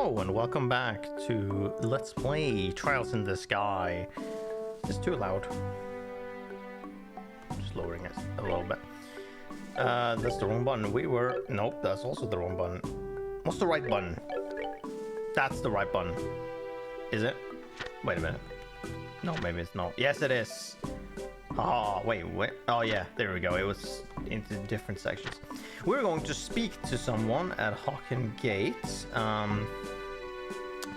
Hello and welcome back to Let's Play Trials in the Sky. It's too loud. Just lowering it a little bit. That's the wrong button. Nope, that's also the wrong button. What's the right button? That's the right button. Is it? Wait a minute. No, maybe it's not. Yes, it is. Oh, wait. Oh, yeah, there we go. It was into different sections. We're going to speak to someone at Hawken Gate.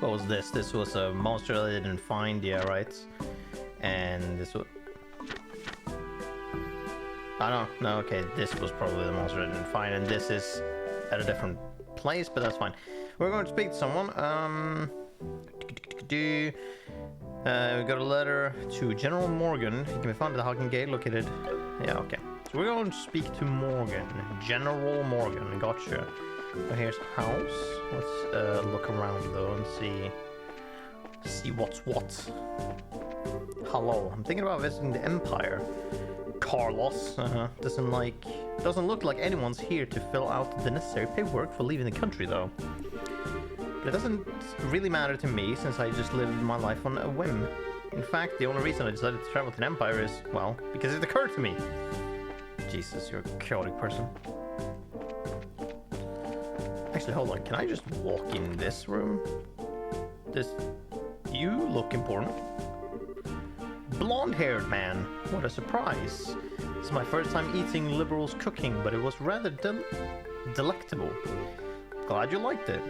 What was this? This was a monster that I didn't find, yeah, right? And this was... I don't know. Okay, this was probably the monster I didn't find, and this is at a different place, but that's fine. We're going to speak to someone. We got a letter to General Morgan. He can be found at the Hawken Gate, located... Yeah, okay. So we're going to speak to Morgan. General Morgan, gotcha. So here's a house. Let's look around though and see what's what. Hello, I'm thinking about visiting the Empire. Carlos doesn't look like anyone's here to fill out the necessary paperwork for leaving the country though. But it doesn't really matter to me since I just lived my life on a whim. In fact, the only reason I decided to travel to the Empire is, well, because it occurred to me. Jesus, you're a chaotic person. Actually, hold on. Can I just walk in this room? You look important. Blonde-haired man. What a surprise. This is my first time eating Liberal's cooking, but it was rather delectable. Glad you liked it.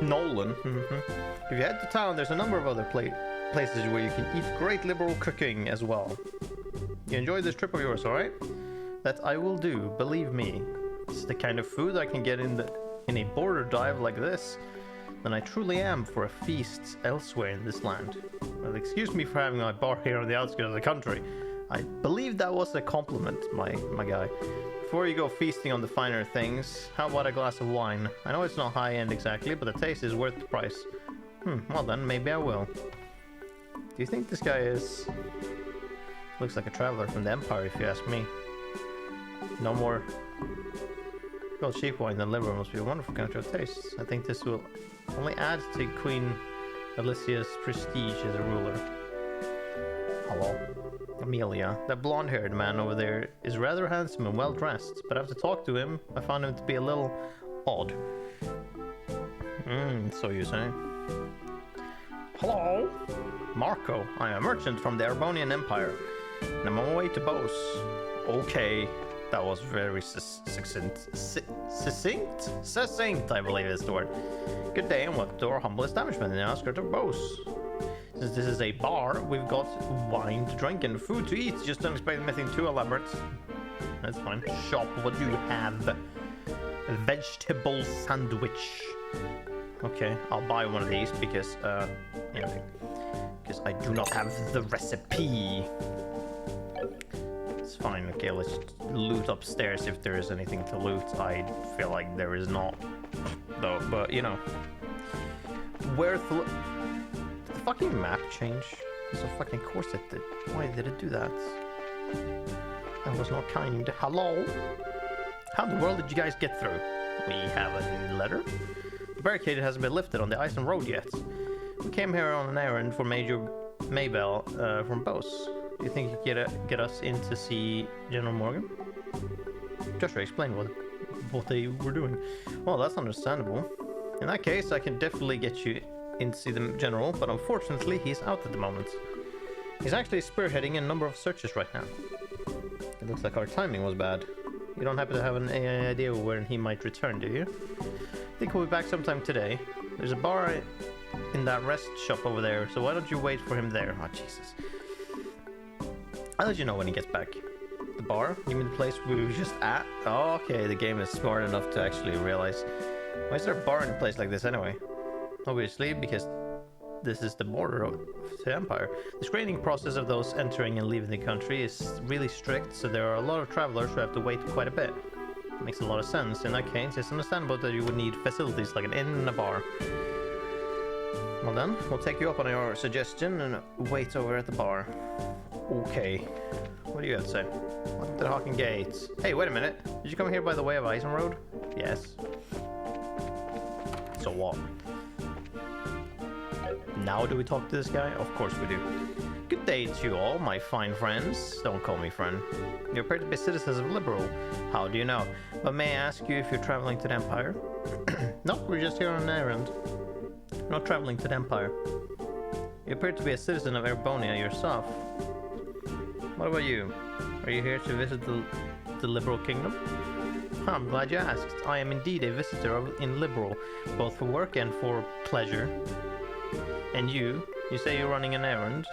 Nolan. If you head to town, there's a number of other places where you can eat great Liberal cooking as well. You enjoy this trip of yours, alright? That I will do, believe me. It's the kind of food I can get in a border dive like this, then I truly am for a feast elsewhere in this land. Well, excuse me for having my bar here on the outskirts of the country. I believe that was a compliment, my guy. Before you go feasting on the finer things, how about a glass of wine? I know it's not high-end exactly, but the taste is worth the price. Well then, maybe I will. Do you think this guy is... Looks like a traveler from the Empire, if you ask me. No more... Well, cheap wine than liver must be a wonderful country of tastes. I think this will only add to Queen Alicia's prestige as a ruler. Hello? Amelia. That blonde-haired man over there is rather handsome and well-dressed, but after talking to him, I found him to be a little odd. So you say. Hello? Marco. I am a merchant from the Arbonian Empire, and I'm on my way to Bose. Okay. That was very succinct, I believe is the word. Good day and welcome to our humble establishment in the outskirts of Bose. Since this is a bar, we've got wine to drink and food to eat. Just don't expect anything too elaborate. That's fine. Shop, what do you have? A vegetable sandwich. Okay, I'll buy one of these because, because I do not have the recipe. It's fine, okay, let's loot upstairs if there is anything to loot. I feel like there is not, though, but you know. Did the fucking map change? So fucking course it did. Why did it do that? That was not kind. Hello? How in the world did you guys get through? We have a letter? The barricade hasn't been lifted on the Eisen Road yet. We came here on an errand for Major Maybell from Bose. Do you think you could get us in to see General Morgan? Joshua explained what they were doing. Well, that's understandable. In that case, I can definitely get you in to see the General, but unfortunately, he's out at the moment. He's actually spearheading a number of searches right now. It looks like our timing was bad. You don't happen to have any idea when he might return, do you? I think he'll be back sometime today. There's a bar in that rest shop over there, so why don't you wait for him there? Oh, Jesus. I'll let you know when he gets back. The bar? You mean the place we were just at? Oh, okay, the game is smart enough to actually realize. Why is there a bar in a place like this anyway? Obviously, because this is the border of the Empire. The screening process of those entering and leaving the country is really strict, so there are a lot of travelers who have to wait quite a bit. Makes a lot of sense. In that case, it's understandable that you would need facilities like an inn and a bar. Well then, we'll take you up on your suggestion and wait over at the bar. Okay. What do you have to say? Welcome to the Hawken Gate. Hey, wait a minute. Did you come here by the way of Eisen Road? Yes. So what? Now do we talk to this guy? Of course we do. Good day to you all, my fine friends. Don't call me friend. You appear to be citizens of Liberal. How do you know? But may I ask you if you're traveling to the Empire? No, we're just here on an errand. Not traveling to the Empire. You appear to be a citizen of Erebonia yourself. What about you? Are you here to visit the Liberal Kingdom? I'm glad you asked. I am indeed a visitor in Liberal, both for work and for pleasure. And you say you're running an errand,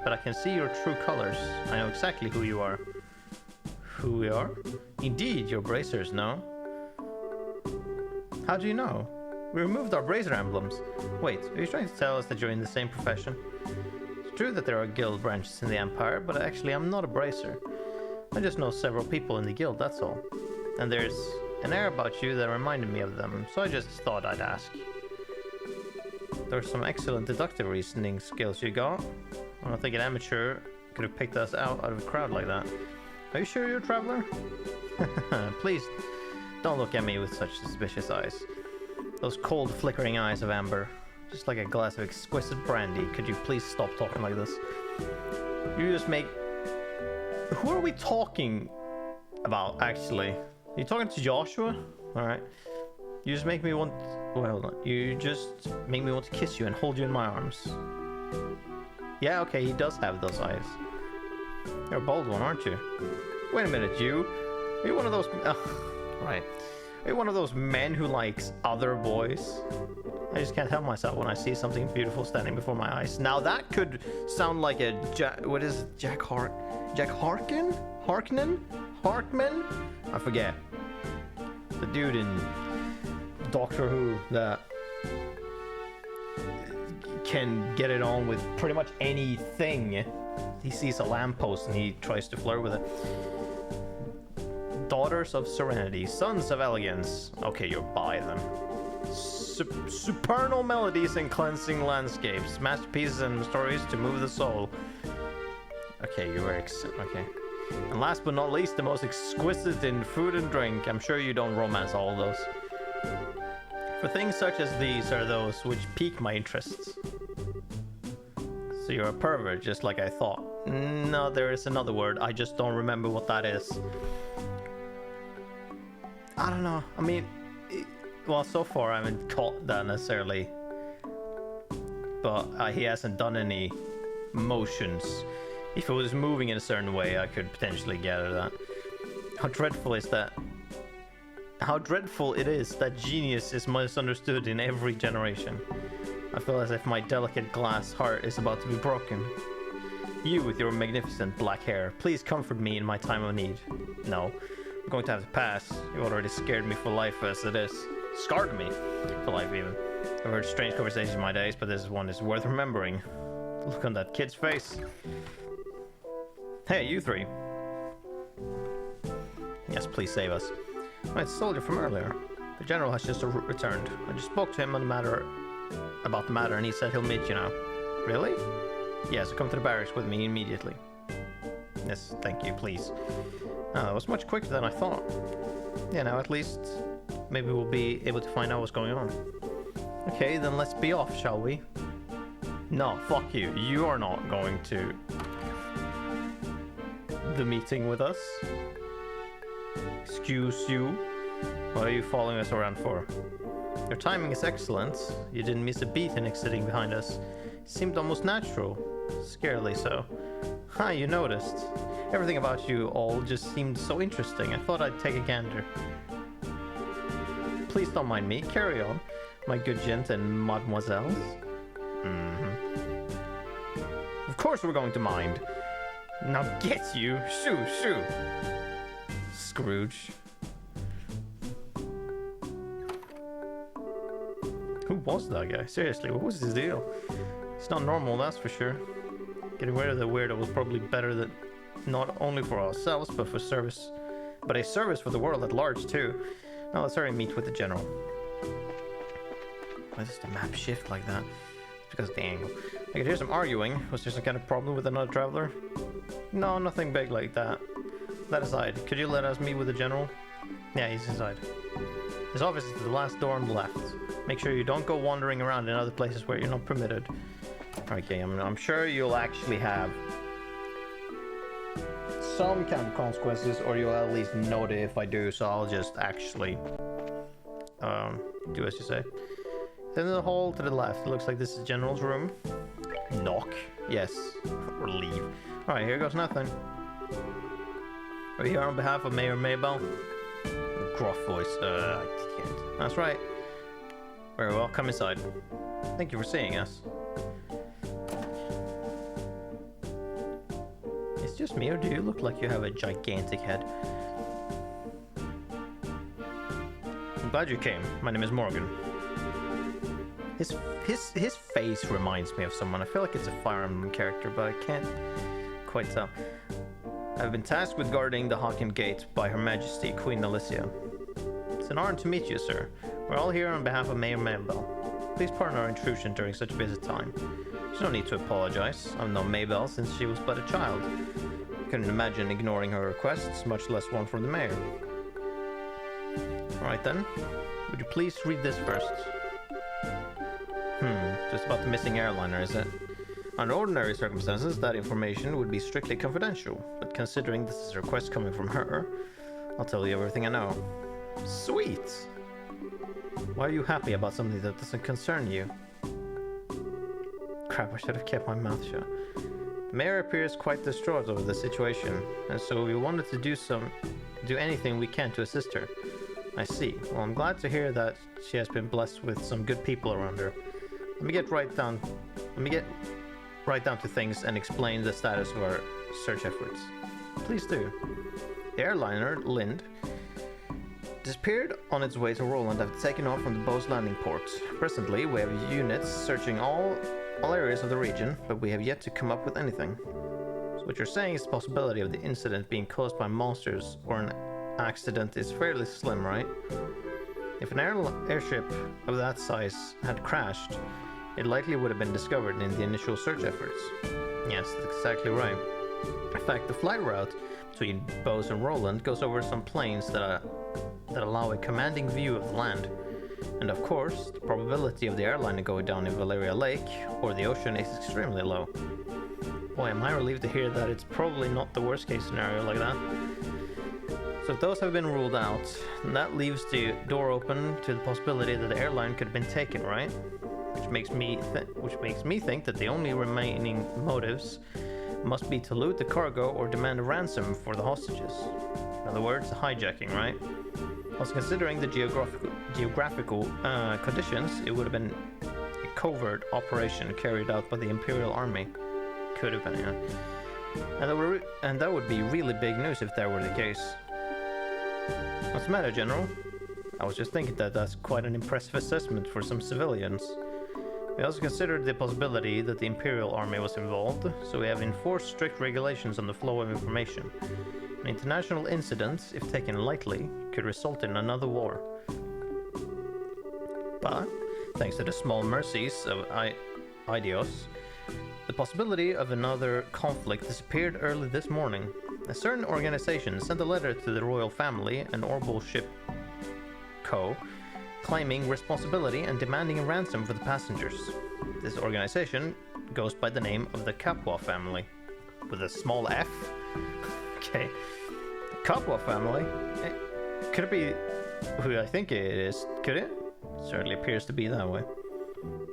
but I can see your true colors. I know exactly who you are. Who we are? Indeed, you're bracers, no? How do you know? We removed our bracer emblems. Wait, are you trying to tell us that you're in the same profession? It's true that there are guild branches in the Empire, but actually I'm not a bracer. I just know several people in the guild, that's all. And there's an air about you that reminded me of them, so I just thought I'd ask. There's some excellent deductive reasoning skills you got. I don't think an amateur could have picked us out of a crowd like that. Are you sure you're a traveler? Please, don't look at me with such suspicious eyes. Those cold, flickering eyes of amber. Just like a glass of exquisite brandy. Could you please stop talking like this? You just make... Who are we talking about, actually? Are you talking to Joshua? Alright. You just make me want... Well, you just make me want to kiss you and hold you in my arms. Yeah, okay, he does have those eyes. You're a bold one, aren't you? Wait a minute, you? Are you one of those... right. Are you one of those men who likes other boys? I just can't help myself when I see something beautiful standing before my eyes. Now that could sound like a what is it? Jack Harkman? Harkman? I forget. The dude in Doctor Who that can get it on with pretty much anything. He sees a lamppost and he tries to flirt with it. Daughters of Serenity, Sons of Elegance. Okay, you're by them. Supernal melodies and cleansing landscapes. Masterpieces and stories to move the soul. Okay, you're okay. And last but not least, the most exquisite in food and drink. I'm sure you don't romance all of those. For things such as these are those which pique my interests. So you're a pervert, just like I thought. No, there is another word. I just don't remember what that is. I don't know. I mean, well, so far I haven't caught that necessarily. But he hasn't done any motions. If it was moving in a certain way, I could potentially gather that. How dreadful is that? How dreadful it is that genius is misunderstood in every generation. I feel as if my delicate glass heart is about to be broken. You with your magnificent black hair, please comfort me in my time of need. No, I'm going to have to pass. You already scared me for life as it is. Scarred me for life even. I've heard strange conversations in my days, but this one is worth remembering. Look on that kid's face. Hey, you three. Yes, please save us. It's a soldier from earlier. The general has just returned. I just spoke to him on about the matter, and he said he'll meet you now. Really? Yes, come to the barracks with me immediately. Yes, thank you, please. That was much quicker than I thought. Yeah, now at least maybe we'll be able to find out what's going on. Okay, then let's be off, shall we? No, fuck you. You are not going to the meeting with us. Excuse you. What are you following us around for? Your timing is excellent. You didn't miss a beat in sitting behind us. It seemed almost natural. Scarily so. Ha, you noticed. Everything about you all just seemed so interesting. I thought I'd take a gander. Please don't mind me. Carry on, my good gent and mademoiselles. Of course we're going to mind. Now get you. Shoo, shoo. Scrooge. Who was that guy? Seriously, what was his deal? It's not normal, that's for sure. Getting rid of the weirdo was probably better than not only for ourselves, but for service. But a service for the world at large too. Now let's hurry and meet with the general. Why does the map shift like that? It's because of the angle. I could hear some arguing. Was there some kind of problem with another traveler? No, nothing big like that. That aside, could you let us meet with the general? Yeah, he's inside. This office is the last door on the left. Make sure you don't go wandering around in other places where you're not permitted. Okay, I'm sure you'll actually have some kind of consequences, or you'll at least note it if I do, so I'll just actually do as you say. Then the hall to the left. It looks like this is General's room. Knock. Yes. Or leave. Alright, here goes nothing. Are you here on behalf of Mayor Maybell? Gruff voice. I can't. That's right. Very well, come inside. Thank you for seeing us. It's just me, or do you look like you have a gigantic head? I'm glad you came. My name is Morgan. His face reminds me of someone. I feel like it's a Fire Emblem character, but I can't quite tell. I've been tasked with guarding the Hawken Gate by Her Majesty Queen Alicia. It's an honor to meet you, sir. We're all here on behalf of Mayor Maybell. Please pardon our intrusion during such a busy time. There's no need to apologize. I've known Maybell since she was but a child. I couldn't imagine ignoring her requests, much less one from the mayor. Alright then. Would you please read this first? Just about the missing airliner, is it? Under ordinary circumstances, that information would be strictly confidential, but considering this is a request coming from her, I'll tell you everything I know. Sweet! Why are you happy about something that doesn't concern you? Crap, I should have kept my mouth shut. The mayor appears quite distraught over the situation, and so we wanted to do anything we can to assist her. I see. Well, I'm glad to hear that she has been blessed with some good people around her. Let me get right down to things and explain the status of our search efforts. Please do. The airliner, Lind, disappeared on its way to Roland after taking off from the Bose landing port. Presently, we have units searching all areas of the region, but we have yet to come up with anything. So what you're saying is the possibility of the incident being caused by monsters or an accident is fairly slim, right? If an airship of that size had crashed, it likely would have been discovered in the initial search efforts. Yes, that's exactly right. In fact, the flight route between Bose and Roland goes over some plains that allow a commanding view of the land. And of course, the probability of the airliner going down in Valeria Lake or the ocean is extremely low. Boy, am I relieved to hear that it's probably not the worst case scenario like that. So if those have been ruled out, then that leaves the door open to the possibility that the airline could have been taken, right? Which makes me think that the only remaining motives must be to loot the cargo or demand a ransom for the hostages. In other words, hijacking, right? Also, considering the geographical conditions, it would have been a covert operation carried out by the Imperial Army. Could have been, yeah. And that would be really big news if that were the case. What's the matter, General? I was just thinking that that's quite an impressive assessment for some civilians. We also considered the possibility that the Imperial Army was involved, so we have enforced strict regulations on the flow of information. An international incident, if taken lightly, could result in another war. But, thanks to the small mercies of Idios, the possibility of another conflict disappeared early this morning. A certain organization sent a letter to the royal family and Orbital Ship Co., claiming responsibility and demanding a ransom for the passengers. This organization goes by the name of the Capua family, with a small f. Okay. The Capua family? Could it be who I think it is? Could it? Certainly appears to be that way.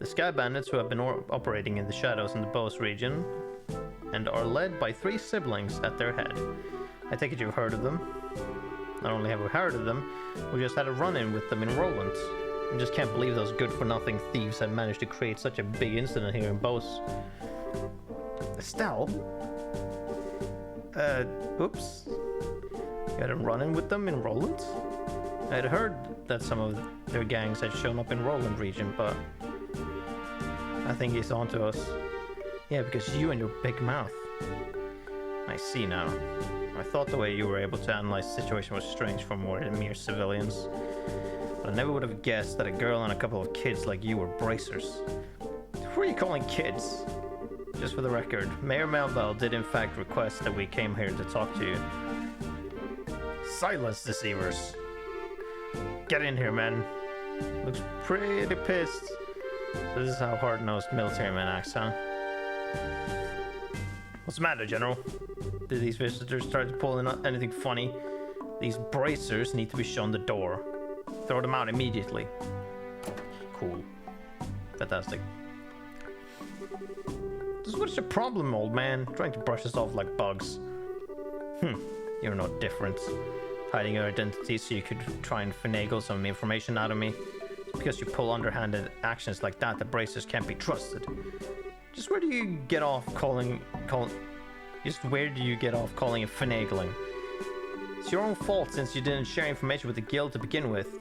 The Sky Bandits, who have been operating in the shadows in the Bose region and are led by 3 siblings at their head. I take it you've heard of them. Not only have we heard of them, we just had a run-in with them in Roland. I just can't believe those good-for-nothing thieves have managed to create such a big incident here in Bose. Estelle? Oops. You had a run-in with them in Roland? I had heard that some of their gangs had shown up in Roland region, but I think he's onto us. Yeah, because you and your big mouth. I see now. I thought the way you were able to analyze the situation was strange for more than mere civilians. But I never would have guessed that a girl and a couple of kids like you were bracers. Who are you calling kids? Just for the record, Mayor Maybell did in fact request that we came here to talk to you. Silence, deceivers! Get in here, man. Looks pretty pissed. So this is how hard-nosed military men act, huh? What's the matter, General? Did these visitors try to pull in anything funny? These bracers need to be shown the door. Throw them out immediately. Cool. Fantastic. Just what's your problem, old man? Trying to brush us off like bugs. You're no different. Hiding your identity so you could try and finagle some information out of me. Because you pull underhanded actions like that, the bracers can't be trusted. Just where do you get off calling it finagling? It's your own fault since you didn't share information with the guild to begin with.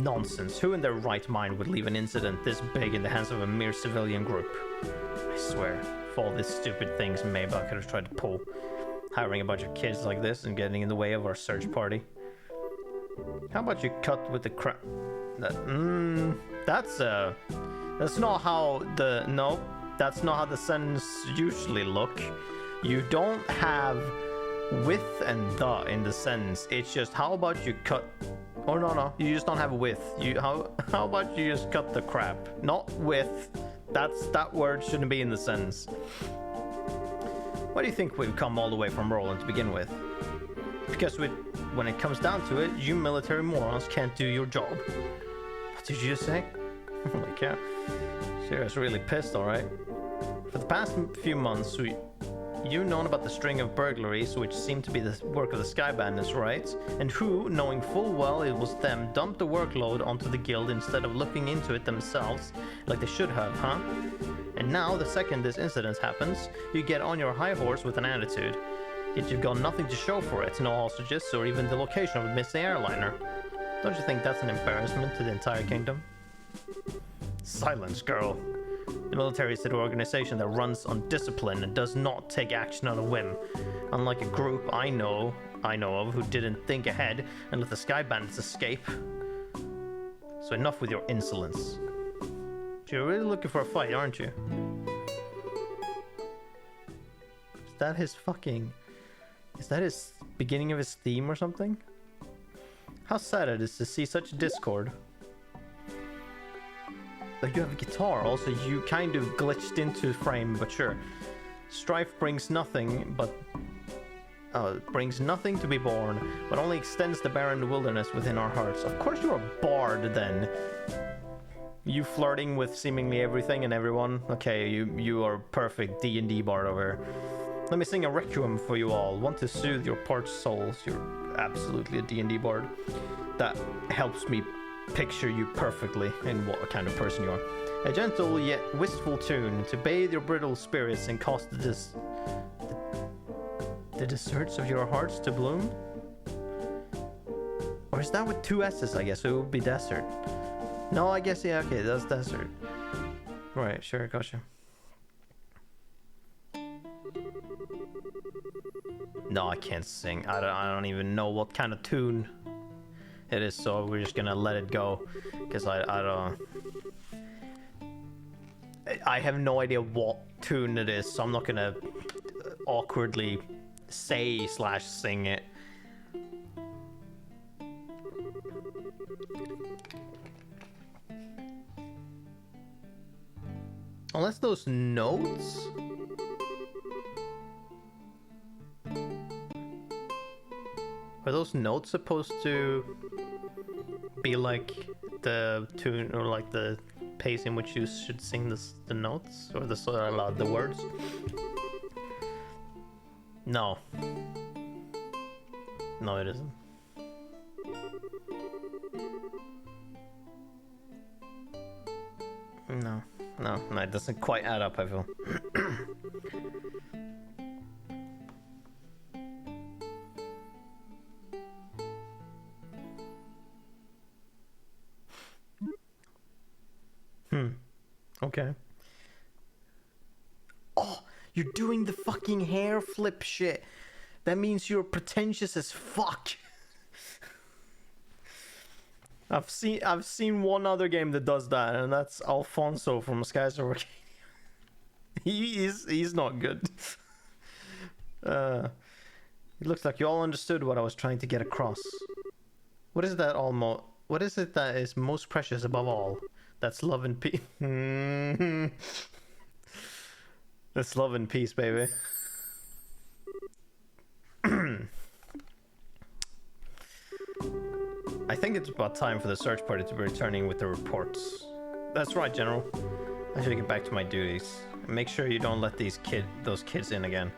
Nonsense. Who in their right mind would leave an incident this big in the hands of a mere civilian group? I swear, for all these stupid things Maybach could have tried to pull. Hiring a bunch of kids like this and getting in the way of our search party. How about you cut with the crap? That's not how that's not how the sentence usually look. You don't have with and the in the sentence. It's just how about you cut. Oh no, you just don't have with. How about you just cut the crap? Not with. That word shouldn't be in the sentence. Why do you think we've come all the way from Roland to begin with? Because when it comes down to it, you military morons can't do your job. What did you just say? Holy cow. Sarah's really pissed, alright. For the past few months, you've known about the string of burglaries, which seem to be the work of the Sky Bandits, right? And who, knowing full well it was them, dumped the workload onto the guild instead of looking into it themselves, like they should have, huh? And now, the second this incident happens, you get on your high horse with an attitude. Yet you've got nothing to show for it, no hostages or even the location of a missing airliner. Don't you think that's an embarrassment to the entire kingdom? Silence, girl. The military is an organization that runs on discipline and does not take action on a whim. Unlike a group I know of who didn't think ahead and let the Sky Bandits escape. So enough with your insolence. You're really looking for a fight, aren't you? Is that his beginning of his theme or something? How sad it is to see such discord. Like, you have a guitar, also you kind of glitched into frame, but sure. Strife brings nothing to be born, but only extends the barren wilderness within our hearts. Of course you're a bard then. You flirting with seemingly everything and everyone? Okay, you are perfect D&D bard over here. Let me sing a requiem for you all. Want to soothe your parched souls. You're absolutely a D&D bard. That helps me picture you perfectly in what kind of person you are. A gentle yet wistful tune to bathe your brittle spirits and cause the deserts of your hearts to bloom? Or is that with two S's, I guess? So it would be desert. No, I guess, yeah, okay, that's desert. Right, sure, gotcha. No, I can't sing. I don't even know what kind of tune it is, so we're just gonna let it go. Because I don't... I have no idea what tune it is, so I'm not gonna awkwardly say/sing it. Unless those notes? Are those notes supposed to be like the tune or like the pace in which you should sing the notes or the words? No. No, it isn't. No, it doesn't quite add up, I feel. Okay. Oh, you're doing the fucking hair flip shit. That means you're pretentious as fuck. I've seen one other game that does that, and that's Alfonso from Skies of Arcadia. He's not good. It looks like you all understood what I was trying to get across. What is that what is it that is most precious above all? That's love and peace. That's love and peace, baby. I think it's about time for the search party to be returning with the reports. That's right, General. I should get back to my duties. Make sure you don't let those kids in again.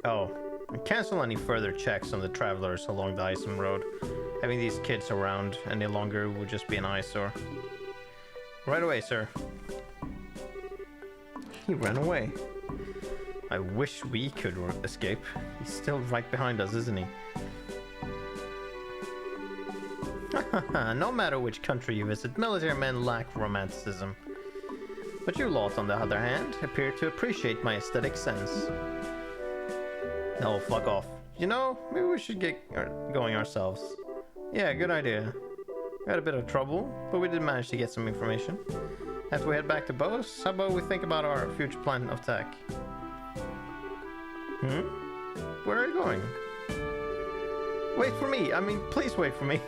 Oh, and cancel any further checks on the travelers along the Isom Road. Having these kids around any longer would just be an eyesore. Right away, sir. He ran away. I wish we could escape. He's still right behind us, isn't he? No matter which country you visit, military men lack romanticism. But you lot, on the other hand, appear to appreciate my aesthetic sense. No, fuck off. You know, maybe we should get going ourselves. Yeah, good idea. We had a bit of trouble, but we did manage to get some information. After we head back to Bose, how about we think about our future plan of attack? Where are you going? Wait for me! I mean, please wait for me!